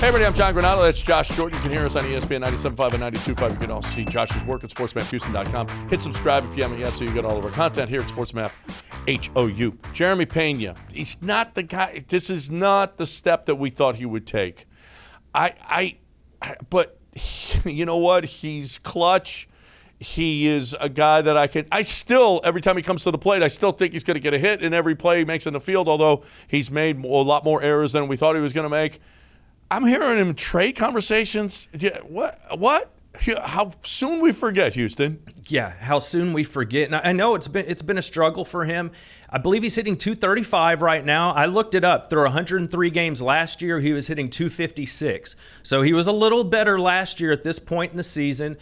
Hey everybody, I'm John Granado. That's Josh Jordan. You can hear us on ESPN 97.5 and 92.5. You can also see Josh's work at sportsmaphouston.com. Hit subscribe if you haven't yet so you get all of our content here at SportsMap HOU. Jeremy Pena, he's not the guy. This is not the step that we thought he would take. But you know what? He's clutch. He is a guy that I still, every time he comes to the plate, I still think he's going to get a hit in every play he makes in the field, although he's made a lot more errors than we thought he was going to make. I'm hearing him trade conversations. Yeah, what? How soon we forget, Houston? Yeah, how soon we forget. And I know it's been a struggle for him. I believe he's hitting 235 right now. I looked it up. Through 103 games last year, he was hitting 256. So he was a little better last year at this point in the season.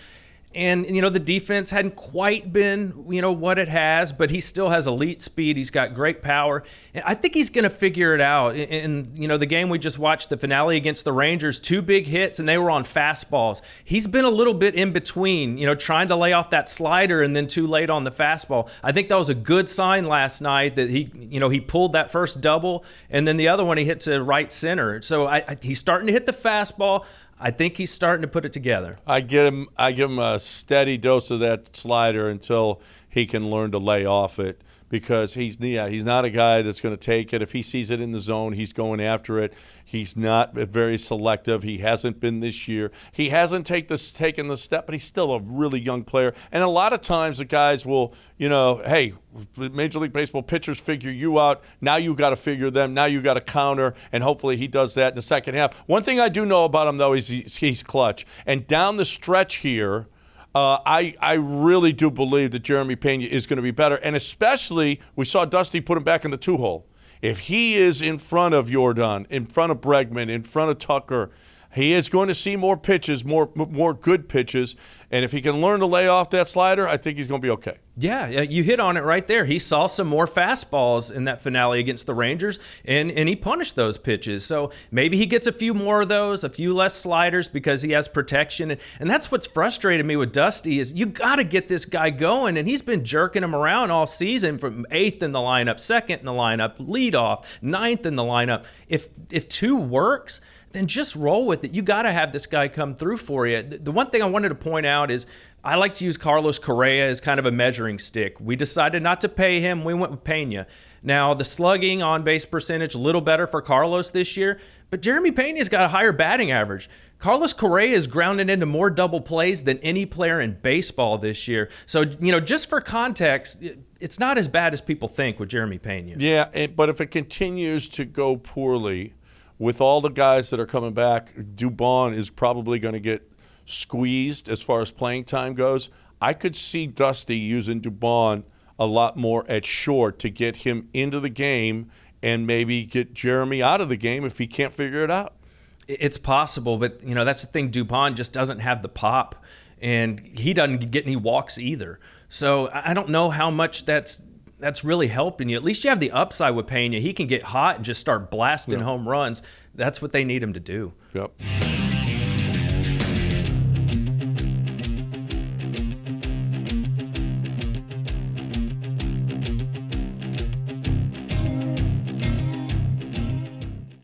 And, the defense hadn't quite been, what it has, but he still has elite speed. He's got great power. And I think he's going to figure it out. In the game we just watched, the finale against the Rangers, 2 big hits, and they were on fastballs. He's been a little bit in between, trying to lay off that slider and then too late on the fastball. I think that was a good sign last night that he pulled that first double, and then the other one he hit to right center. So he's starting to hit the fastball. I think he's starting to put it together. I give him a steady dose of that slider until he can learn to lay off it, because he's not a guy that's going to take it. If he sees it in the zone, he's going after it. He's not very selective. He hasn't been this year. He hasn't taken the step, but he's still a really young player. And a lot of times the guys will, hey, Major League Baseball pitchers figure you out. Now you got to figure them. Now you got to counter, and hopefully he does that in the second half. One thing I do know about him, though, is he's clutch. And down the stretch here, I really do believe that Jeremy Pena is going to be better, and especially we saw Dusty put him back in the 2-hole. If he is in front of Jordan, in front of Bregman, in front of Tucker, he is going to see more pitches, more good pitches, and if he can learn to lay off that slider, I think he's going to be okay. Yeah, you hit on it right there. He saw some more fastballs in that finale against the Rangers, and he punished those pitches. So maybe he gets a few more of those, a few less sliders, because he has protection. And that's what's frustrated me with Dusty is you got to get this guy going, and he's been jerking him around all season from 8th in the lineup, 2nd in the lineup, leadoff, 9th in the lineup. If 2 works, then just roll with it. You got to have this guy come through for you. The one thing I wanted to point out is I like to use Carlos Correa as kind of a measuring stick. We decided not to pay him. We went with Pena. Now, the slugging, on-base percentage, a little better for Carlos this year, but Jeremy Pena's got a higher batting average. Carlos Correa is grounded into more double plays than any player in baseball this year. So, just for context, it's not as bad as people think with Jeremy Pena. Yeah, but if it continues to go poorly, with all the guys that are coming back, Dubon is probably going to get squeezed as far as playing time goes. I could see Dusty using Dubon a lot more at short to get him into the game and maybe get Jeremy out of the game if he can't figure it out. It's possible, but that's the thing. Dubon just doesn't have the pop, and he doesn't get any walks either. So I don't know how much that's really helping you. At least you have the upside with Pena. He can get hot and just start blasting home runs. That's what they need him to do. Yep.